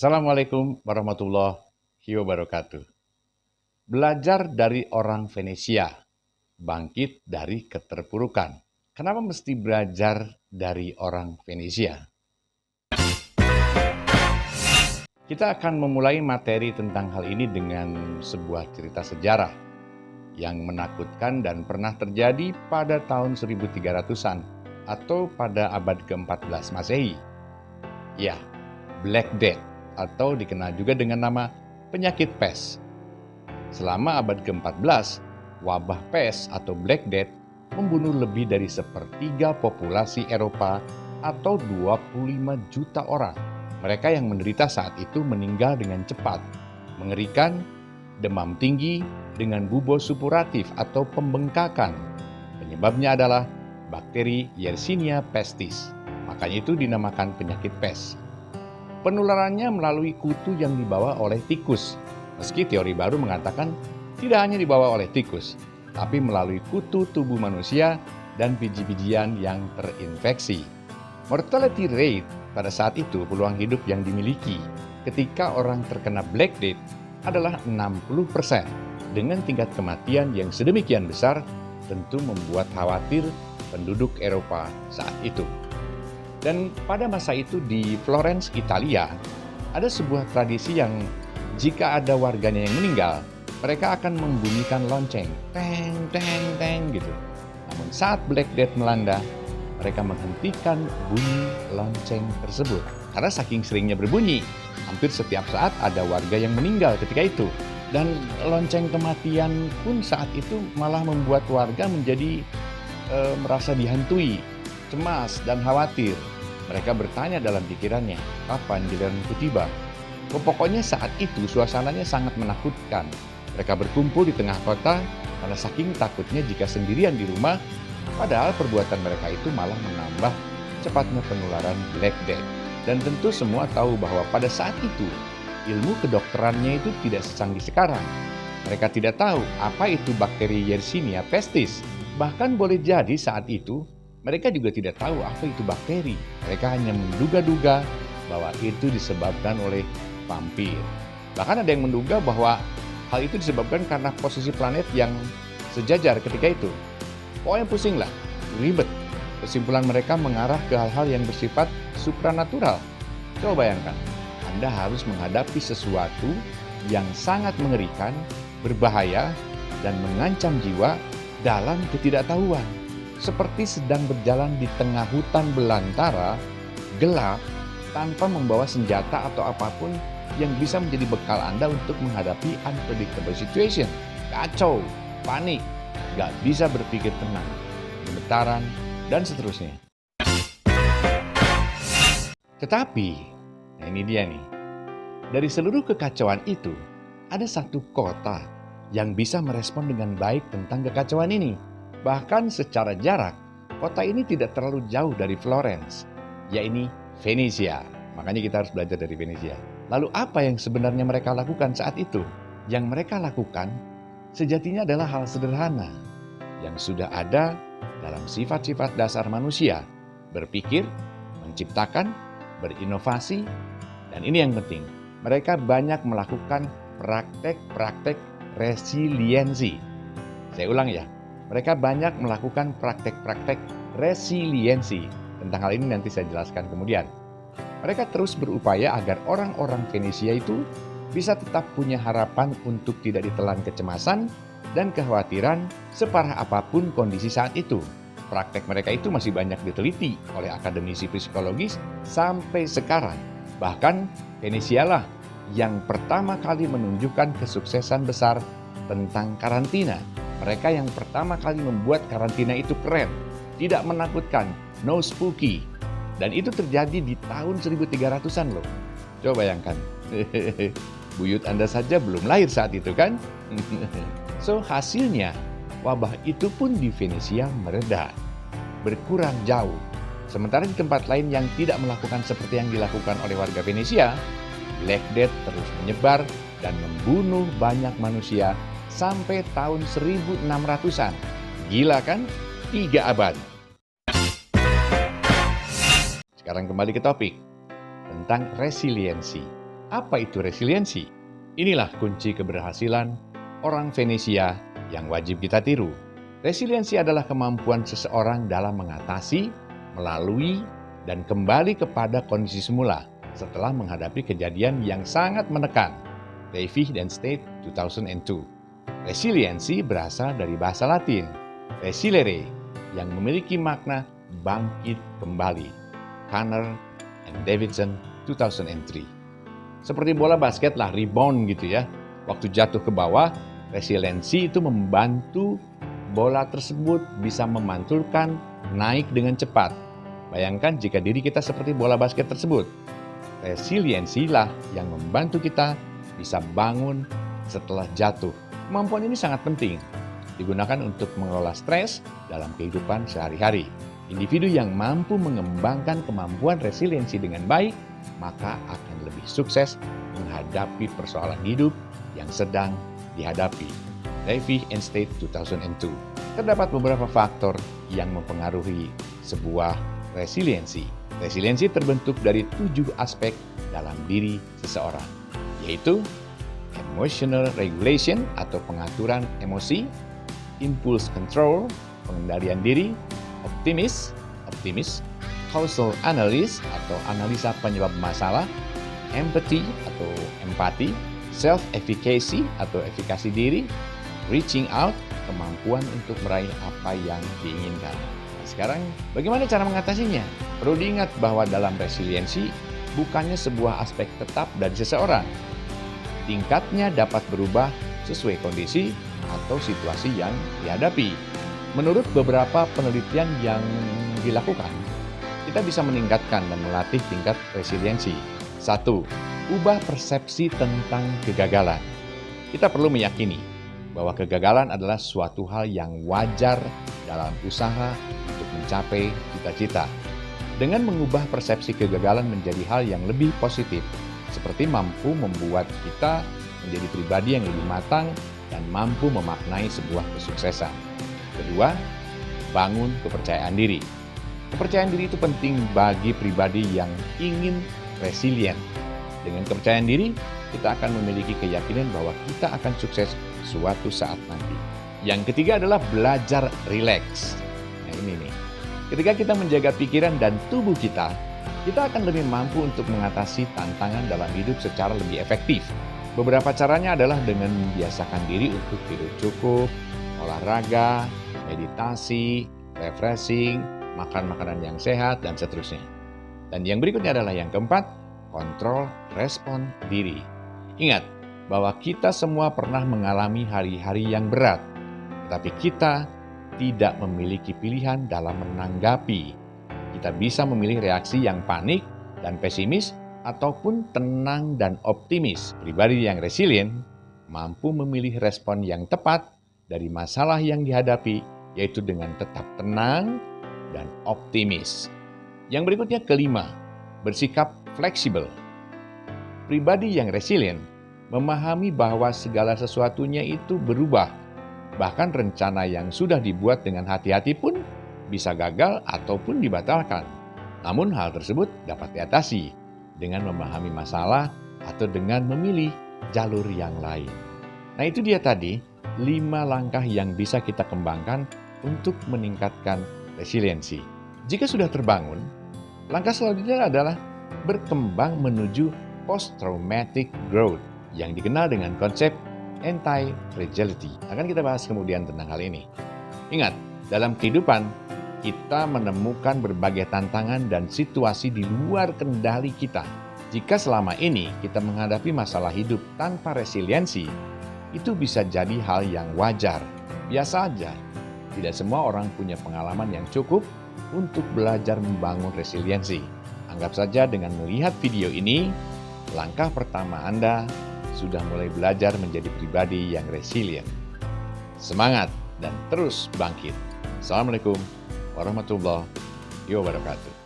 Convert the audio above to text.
Assalamualaikum warahmatullahi wabarakatuh. Belajar dari orang Venesia, bangkit dari keterpurukan. Kenapa mesti belajar dari orang Venesia? Kita akan memulai materi tentang hal ini dengan sebuah cerita sejarah yang menakutkan dan pernah terjadi pada tahun 1300-an atau pada abad ke-14 Masehi. Ya, Black Death atau dikenal juga dengan nama penyakit pes. Selama abad ke-14, wabah pes atau Black Death membunuh lebih dari sepertiga populasi Eropa atau 25 juta orang. Mereka yang menderita saat itu meninggal dengan cepat, mengerikan, demam tinggi, dengan bubo supuratif atau pembengkakan. Penyebabnya adalah bakteri Yersinia pestis. Makanya itu dinamakan penyakit pes. Penularannya melalui kutu yang dibawa oleh tikus. Meski teori baru mengatakan tidak hanya dibawa oleh tikus, tapi melalui kutu tubuh manusia dan biji-bijian yang terinfeksi. Mortality rate pada saat itu, peluang hidup yang dimiliki ketika orang terkena Black Death adalah 60%. Dengan tingkat kematian yang sedemikian besar, tentu membuat khawatir penduduk Eropa saat itu. Dan pada masa itu di Florence, Italia, ada sebuah tradisi yang jika ada warganya yang meninggal, mereka akan membunyikan lonceng, teng, teng, teng gitu. Namun saat Black Death melanda, mereka menghentikan bunyi lonceng tersebut. Karena saking seringnya berbunyi, hampir setiap saat ada warga yang meninggal ketika itu. Dan lonceng kematian pun saat itu malah membuat warga menjadi merasa dihantui, cemas dan khawatir. Mereka bertanya dalam pikirannya, kapan giliranku tiba? Pokoknya saat itu suasananya sangat menakutkan. Mereka berkumpul di tengah kota karena saking takutnya jika sendirian di rumah, padahal perbuatan mereka itu malah menambah cepatnya penularan Black Death. Dan tentu semua tahu bahwa pada saat itu, ilmu kedokterannya itu tidak secanggih sekarang. Mereka tidak tahu apa itu bakteri Yersinia pestis. Bahkan boleh jadi saat itu, mereka juga tidak tahu apa itu bakteri. Mereka hanya menduga-duga bahwa itu disebabkan oleh vampir. Bahkan ada yang menduga bahwa hal itu disebabkan karena posisi planet yang sejajar ketika itu. Pokoknya pusing lah, ribet. Kesimpulan mereka mengarah ke hal-hal yang bersifat supranatural. Coba bayangkan, Anda harus menghadapi sesuatu yang sangat mengerikan, berbahaya, dan mengancam jiwa dalam ketidaktahuan. Seperti sedang berjalan di tengah hutan belantara, gelap, tanpa membawa senjata atau apapun yang bisa menjadi bekal Anda untuk menghadapi unpredictable situation. Kacau, panik, gak bisa berpikir tenang, gemetaran, dan seterusnya. Tetapi, nah ini dia nih, dari seluruh kekacauan itu, ada satu kota yang bisa merespon dengan baik tentang kekacauan ini. Bahkan secara jarak, kota ini tidak terlalu jauh dari Florence, yaitu Venesia. Makanya kita harus belajar dari Venesia. Lalu apa yang sebenarnya mereka lakukan saat itu? Yang mereka lakukan sejatinya adalah hal sederhana yang sudah ada dalam sifat-sifat dasar manusia. Berpikir, menciptakan, berinovasi, dan ini yang penting. Mereka banyak melakukan praktek-praktek resiliensi. Saya ulang ya. Mereka banyak melakukan praktek-praktek resiliensi. Tentang hal ini nanti saya jelaskan kemudian. Mereka terus berupaya agar orang-orang Venesia itu bisa tetap punya harapan untuk tidak ditelan kecemasan dan kekhawatiran separah apapun kondisi saat itu. Praktek mereka itu masih banyak diteliti oleh akademisi psikologis sampai sekarang. Bahkan Venesia lah yang pertama kali menunjukkan kesuksesan besar tentang karantina. Mereka yang pertama kali membuat karantina itu keren, tidak menakutkan, no spooky. Dan itu terjadi di tahun 1300-an loh. Coba bayangkan. Buyut Anda saja belum lahir saat itu kan? So hasilnya, wabah itu pun di Venesia mereda, berkurang jauh. Sementara di tempat lain yang tidak melakukan seperti yang dilakukan oleh warga Venesia, Black Death terus menyebar dan membunuh banyak manusia sampai tahun 1600-an. Gila kan? 3 abad. Sekarang kembali ke topik tentang resiliensi. Apa itu resiliensi? Inilah kunci keberhasilan orang Venesia yang wajib kita tiru. Resiliensi adalah kemampuan seseorang dalam mengatasi, melalui, dan kembali kepada kondisi semula setelah menghadapi kejadian yang sangat menekan. Davey dan State 2002. Resiliensi berasal dari bahasa Latin, resilere, yang memiliki makna bangkit kembali. Kanner and Davidson 2003. Seperti bola basket lah, rebound gitu ya. Waktu jatuh ke bawah, resiliensi itu membantu bola tersebut bisa memantulkan naik dengan cepat. Bayangkan jika diri kita seperti bola basket tersebut. Resiliensilah yang membantu kita bisa bangun setelah jatuh. Kemampuan ini sangat penting, digunakan untuk mengelola stres dalam kehidupan sehari-hari. Individu yang mampu mengembangkan kemampuan resiliensi dengan baik, maka akan lebih sukses menghadapi persoalan hidup yang sedang dihadapi. Davey and State 2002. Terdapat beberapa faktor yang mempengaruhi sebuah resiliensi. Resiliensi terbentuk dari 7 aspek dalam diri seseorang, yaitu emotional regulation atau pengaturan emosi, impulse control, pengendalian diri, optimis, causal analysis atau analisa penyebab masalah, empathy atau empati, self-efficacy atau efikasi diri, reaching out, kemampuan untuk meraih apa yang diinginkan. Nah, sekarang, bagaimana cara mengatasinya? Perlu diingat bahwa dalam resiliensi bukannya sebuah aspek tetap dari seseorang. Tingkatnya dapat berubah sesuai kondisi atau situasi yang dihadapi. Menurut beberapa penelitian yang dilakukan, kita bisa meningkatkan dan melatih tingkat resiliensi. 1. Ubah persepsi tentang kegagalan. Kita perlu meyakini bahwa kegagalan adalah suatu hal yang wajar dalam usaha untuk mencapai cita-cita. Dengan mengubah persepsi kegagalan menjadi hal yang lebih positif, seperti mampu membuat kita menjadi pribadi yang lebih matang dan mampu memaknai sebuah kesuksesan. Kedua, bangun kepercayaan diri. Kepercayaan diri itu penting bagi pribadi yang ingin resilient. Dengan kepercayaan diri, kita akan memiliki keyakinan bahwa kita akan sukses suatu saat nanti. Yang ketiga adalah belajar rileks. Nah ini nih, ketika kita menjaga pikiran dan tubuh kita akan lebih mampu untuk mengatasi tantangan dalam hidup secara lebih efektif. Beberapa caranya adalah dengan membiasakan diri untuk tidur cukup, olahraga, meditasi, refreshing, makan makanan yang sehat, dan seterusnya. Dan yang berikutnya adalah yang keempat, kontrol respon diri. Ingat bahwa kita semua pernah mengalami hari-hari yang berat, tetapi kita tidak memiliki pilihan dalam menanggapi. Kita bisa memilih reaksi yang panik dan pesimis ataupun tenang dan optimis. Pribadi yang resilient mampu memilih respon yang tepat dari masalah yang dihadapi, yaitu dengan tetap tenang dan optimis. Yang berikutnya kelima, bersikap fleksibel. Pribadi yang resilient memahami bahwa segala sesuatunya itu berubah. Bahkan rencana yang sudah dibuat dengan hati-hati pun bisa gagal ataupun dibatalkan. Namun hal tersebut dapat diatasi dengan memahami masalah atau dengan memilih jalur yang lain. Nah itu dia tadi 5 langkah yang bisa kita kembangkan untuk meningkatkan resiliensi. Jika sudah terbangun, langkah selanjutnya adalah berkembang menuju post-traumatic growth yang dikenal dengan konsep anti-fragility. Akan kita bahas kemudian tentang hal ini. Ingat, dalam kehidupan kita menemukan berbagai tantangan dan situasi di luar kendali kita. Jika selama ini kita menghadapi masalah hidup tanpa resiliensi, itu bisa jadi hal yang wajar, biasa aja. Tidak semua orang punya pengalaman yang cukup untuk belajar membangun resiliensi. Anggap saja dengan melihat video ini, langkah pertama Anda sudah mulai belajar menjadi pribadi yang resilient. Semangat dan terus bangkit. Assalamualaikum warahmatullahi wabarakatuh.